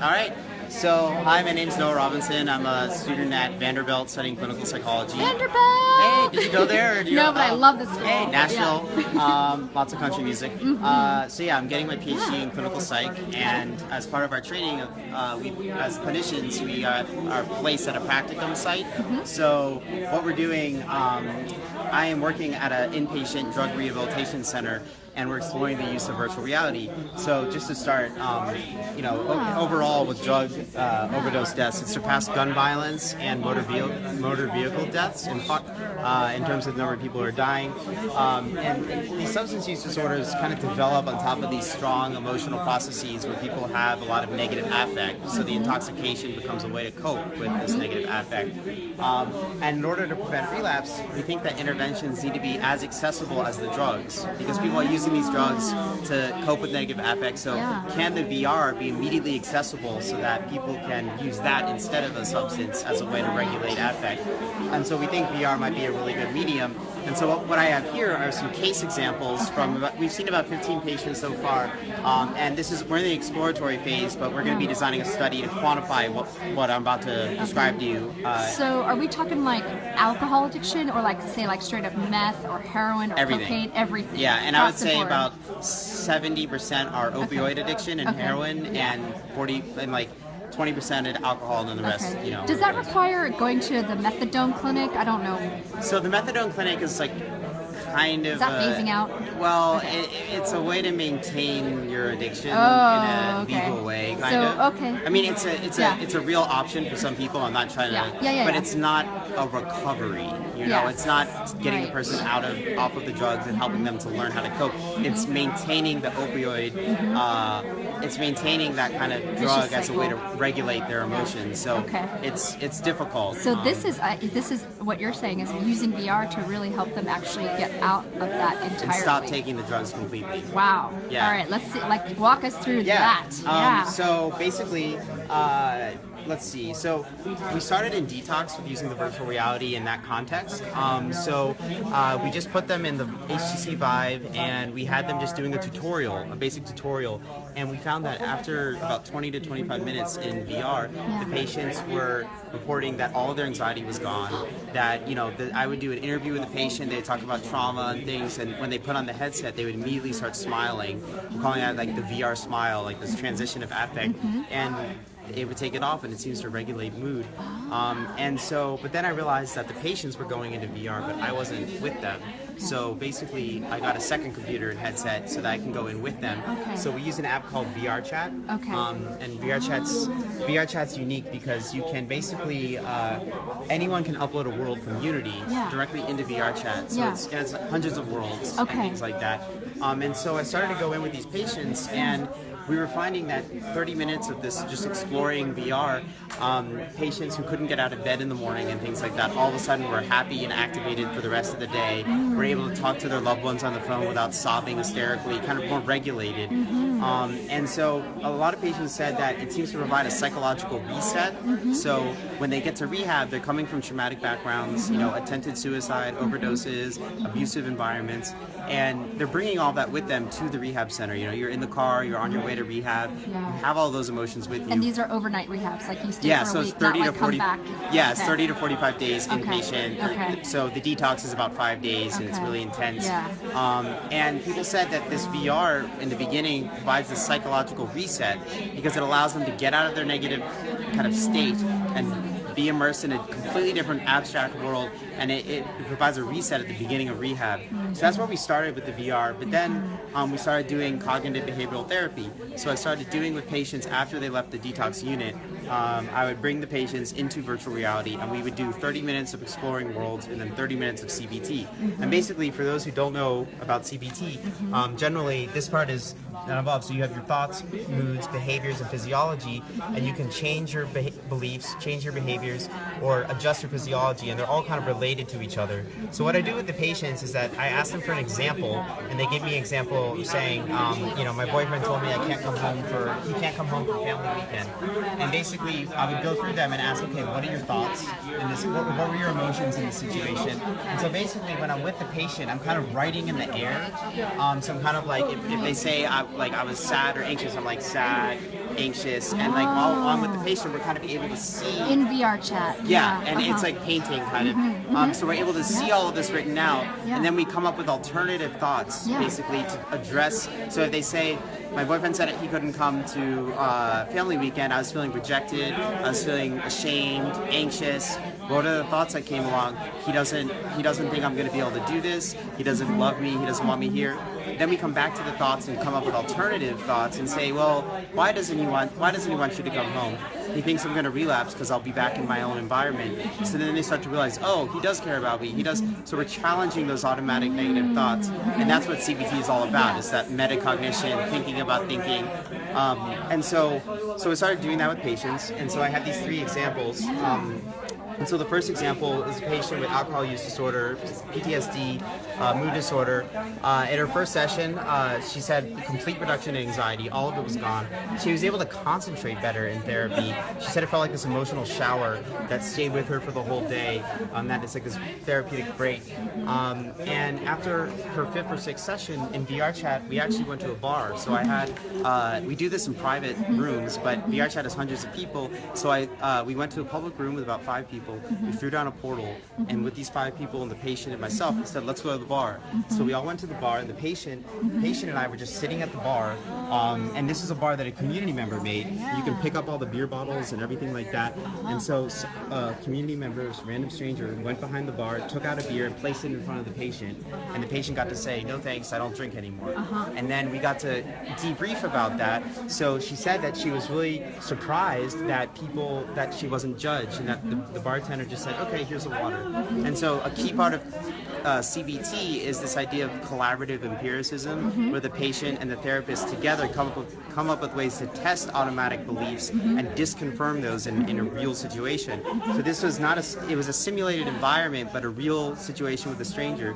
All right. So, hi, my name's Noah Robinson. I'm a student at Vanderbilt studying clinical psychology. Vanderbilt! Hey, did you go there? Or do you No, but I love this school. Hey, Nashville. Yeah. Lots of country music. So yeah, I'm getting my PhD in clinical psych, and as part of our training, we, as clinicians, we are placed at a practicum site. So what we're doing, I am working at an inpatient drug rehabilitation center, and we're exploring the use of virtual reality. So just to start, overall with drug overdose deaths, it surpassed gun violence and motor vehicle deaths in terms of the number of people who are dying. And these substance use disorders kind of develop on top of these strong emotional processes where people have a lot of negative affect. So the intoxication becomes a way to cope with this negative affect. And in order to prevent relapse, we think that interventions need to be as accessible as the drugs, because people are using these drugs to cope with negative affect. So can the VR be immediately accessible so that people can use that instead of a substance as a way to regulate affect? And so we think VR might be a really good medium. And so what I have here are some case examples from, we've seen about 15 patients so far, and we're in the exploratory phase, but we're going to be designing a study to quantify what I'm about to describe to you. So are we talking like alcohol addiction, or like say like straight up meth or heroin or cocaine, everything? Yeah, and I would say about 70% are opioid addiction and heroin, and 20% in alcohol, and then the rest, Does that require going to the methadone clinic? I don't know. So the methadone clinic is like kind of... Is that phasing out? Well, it's a way to maintain your addiction in a legal way, kind of. Okay. I mean, it's a real option for some people. I'm not trying to... But it's not a recovery, It's not getting the person off of the drugs and helping them to learn how to cope. It's maintaining the opioid... it's maintaining that kind of drug as a way to regulate their emotions. So it's difficult. So this is what you're saying is using VR to really help them actually get out of that entirely. And stop taking the drugs completely. Wow. Yeah. All right, let's see, walk us through that. So basically, let's see. So we started in detox with using the virtual reality in that context. We just put them in the HTC Vive, and we had them just doing a basic tutorial. And we found that after about 20 to 25 minutes in VR, the patients were reporting that all of their anxiety was gone. That, I would do an interview with the patient, they'd talk about trauma and things, and when they put on the headset, they would immediately start smiling. We're calling that like the VR smile, like this transition of affect. And it would take it off, and it seems to regulate mood. But then I realized that the patients were going into VR, but I wasn't with them. So basically, I got a second computer and headset so that I can go in with them. So we use an app called VR Chat. And VR Chat's unique because you can basically, anyone can upload a world from Unity directly into VR Chat. So it has hundreds of worlds and things like that. And so I started to go in with these patients, and we were finding that 30 minutes of this just exploring VR, patients who couldn't get out of bed in the morning and things like that, all of a sudden were happy and activated for the rest of the day, were able to talk to their loved ones on the phone without sobbing hysterically, kind of more regulated. And so a lot of patients said that it seems to provide a psychological reset. So when they get to rehab, they're coming from traumatic backgrounds, attempted suicide, overdoses, abusive environments, and they're bringing all that with them to the rehab center. You're in the car, you're on your way to rehab, you have all those emotions with you. And these are overnight rehabs, like you stay for a week, 30 to 40. It's 30 to 45 days inpatient. So the detox is about 5 days, and it's really intense. And people said that this VR in the beginning provides a psychological reset because it allows them to get out of their negative kind of state and be immersed in a completely different abstract world, and it provides a reset at the beginning of rehab. So that's where we started with the VR, but then we started doing cognitive behavioral therapy. So I started doing with patients after they left the detox unit. I would bring the patients into virtual reality, and we would do 30 minutes of exploring worlds and then 30 minutes of CBT. And basically, for those who don't know about CBT, generally this part is not involved. So you have your thoughts, moods, behaviors, and physiology, and you can change your beliefs, change your behaviors, or adjust your physiology, and they're all kind of related to each other. So what I do with the patients is that I ask them for an example, and they give me an example saying, my boyfriend told me he can't come home for family weekend. And basically, I would go through them and ask, okay, what are your thoughts in this? What were your emotions in this situation? And so basically, when I'm with the patient, I'm kind of writing in the air. So I'm kind of like, if they say I was sad or anxious, I'm like sad, anxious, and like while I'm with the patient, we're kind of able to see in VR chat. yeah, and it's like painting kind of. So we're able to see all of this written out, and then we come up with alternative thoughts, basically to address. So if they say, my boyfriend said he couldn't come to family weekend, I was feeling rejected, I was feeling ashamed, anxious. What are the thoughts that came along? He doesn't think I'm going to be able to do this. He doesn't love me. He doesn't want me here. Then we come back to the thoughts and come up with alternative thoughts and say, well, why doesn't he want you to come home? He thinks I'm going to relapse because I'll be back in my own environment. So then they start to realize, oh, he does care about me. He does. So we're challenging those automatic negative thoughts, and that's what CBT is all about. It's that metacognition, thinking about thinking. And so we started doing that with patients. And so I have these 3 examples. And so the first example is a patient with alcohol use disorder, PTSD, mood disorder. In her first session, she said complete reduction in anxiety. All of it was gone. She was able to concentrate better in therapy. She said it felt like this emotional shower that stayed with her for the whole day. That it's like this therapeutic break. And after her 5th or 6th session in VR chat, we actually went to a bar. So I had, we do this in private rooms, but VR chat has hundreds of people. So we went to a public room with about 5 people. We threw down a portal, and with these 5 people and the patient and myself, we said, let's go to the bar. So we all went to the bar, and the patient and I were just sitting at the bar, and this is a bar that a community member made. You can pick up all the beer bottles and everything like that. And so community members, random stranger, went behind the bar, took out a beer, and placed it in front of the patient, and the patient got to say, no thanks, I don't drink anymore. And then we got to debrief about that. So she said that she was really surprised that she wasn't judged, and that the bartender just said, okay, here's the water. And so a key part of CBT is this idea of collaborative empiricism, where the patient and the therapist together come up with ways to test automatic beliefs and disconfirm those in a real situation. So this was it was a simulated environment, but a real situation with a stranger.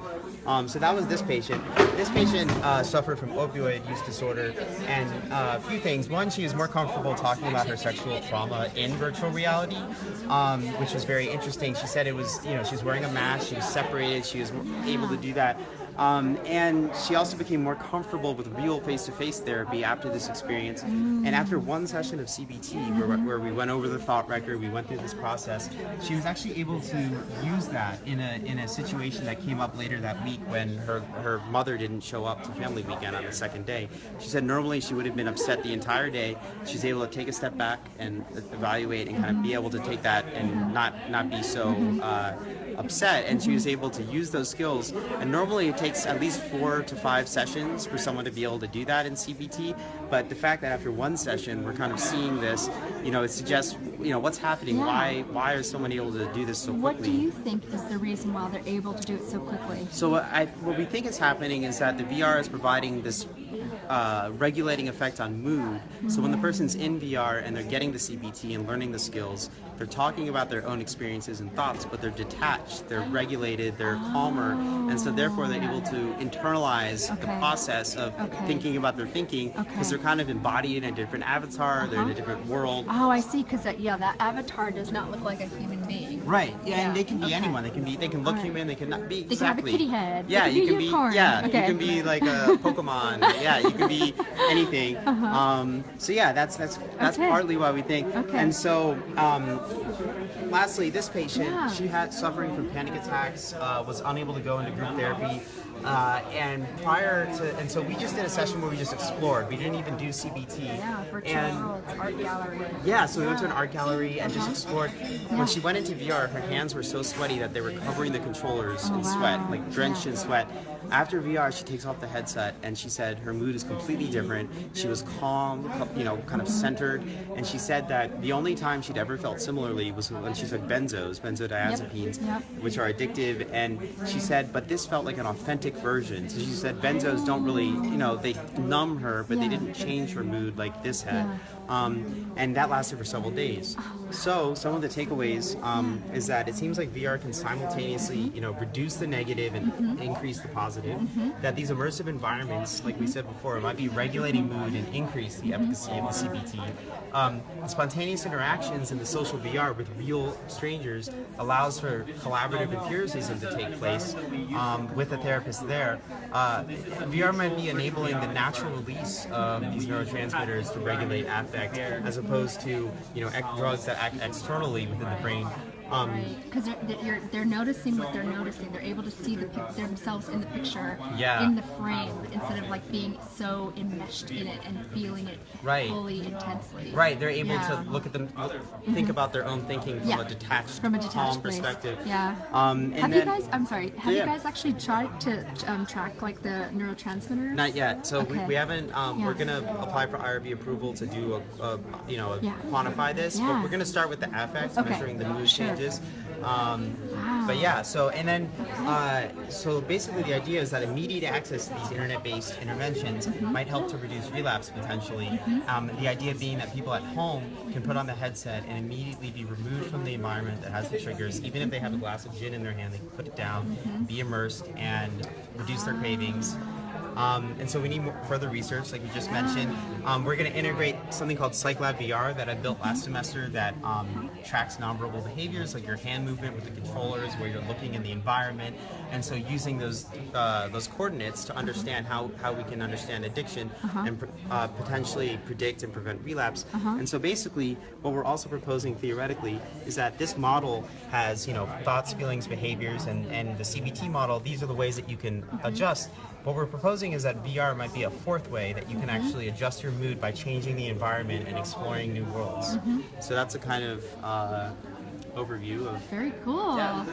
So that was this patient. This patient suffered from opioid use disorder, and a few things. One, she was more comfortable talking about her sexual trauma in virtual reality, which was very interesting. She said it was, she was wearing a mask, she was separated, she was able to do that. And she also became more comfortable with real face-to-face therapy after this experience. And after one session of CBT, where we went over the thought record, we went through this process, she was actually able to use that in a situation that came up later that week when her mother didn't show up to family weekend on the 2nd day. She said normally she would have been upset the entire day. She's able to take a step back and evaluate and kind of be able to take that and not be so upset, and she was able to use those skills. And normally it takes at least 4 to 5 sessions for someone to be able to do that in CBT, but the fact that after one session we're kind of seeing this, it suggests, what's happening, why are so many able to do this so quickly? What do you think is the reason why they're able to do it so quickly? So what we think is happening is that the VR is providing this regulating effect on mood. So when the person's in VR and they're getting the CBT and learning the skills, they're talking about their own experiences and thoughts, but they're detached, they're regulated, they're calmer, and so therefore they're able to internalize the process of thinking about their thinking, because they're kind of embodied in a different avatar, they're in a different world. Oh, I see, because that avatar does not look like a human being. Right, and they can be anyone. They can look human, they can not be exactly. They can have a kitty head. Yeah, you can be you can be like a Pokemon. Yeah, you can be anything. So yeah, that's partly why we think. And so lastly, this patient, she had suffering from panic attacks, was unable to go into group therapy. And so we just did a session where we just explored. We didn't even do CBT. Yeah, virtual art gallery. Yeah, so we went to an art gallery and just explored. When she went into VR, her hands were so sweaty that they were covering the controllers in sweat, like drenched in sweat. After VR, she takes off the headset, and she said her mood is completely different. She was calm, kind of centered, and she said that the only time she'd ever felt similarly was when she took benzodiazepines, which are addictive, and she said, but this felt like an authentic version. So she said benzos don't really, they numb her, but they didn't change her mood like this had. And that lasted for several days. So some of the takeaways is that it seems like VR can simultaneously, reduce the negative and increase the positive. positive, that these immersive environments, like we said before, might be regulating mood and increase the efficacy of the CBT. Spontaneous interactions in the social VR with real strangers allows for collaborative empiricism to take place with a therapist there. VR might be enabling the natural release of these neurotransmitters to regulate affect, as opposed to drugs that act externally within the brain. Because they're noticing what they're noticing. They're able to see themselves in the picture, Yeah. in the frame, instead of like being so enmeshed in it and feeling it Right. fully intensely. Right, they're able Yeah. to look at them, think about their own thinking from Yeah. a detached, From a detached calm place. perspective. Yeah. And Have then, you guys? I'm sorry. Have Yeah. you guys actually tried to track like the neurotransmitters? Not yet. So Okay. we haven't. Yeah. We're gonna apply for IRB approval to do Yeah. quantify this. Yeah. But we're gonna start with the affect, Okay. measuring the mood Sure. changes. Wow. But yeah. So and then so basically the idea is that immediate access to these internet-based interventions might help to reduce relapse potentially. The idea being that people at home can put on the headset and immediately be removed from the environment that has the triggers, even if they have a glass of gin in their hand, they can put it down, be immersed, and reduce their cravings. And so we need further research, like we just mentioned. We're going to integrate something called PsychLab VR that I built last semester that tracks nonverbal behaviors, like your hand movement with the controllers, where you're looking in the environment. And so using those coordinates to understand how we can understand addiction and potentially predict and prevent relapse. And so basically, what we're also proposing theoretically is that this model has, thoughts, feelings, behaviors, and the CBT model. These are the ways that you can adjust. What we're proposing is that VR might be a fourth way that you can actually adjust your mood by changing the environment and exploring new worlds. So that's a kind of overview of Very cool. Yeah.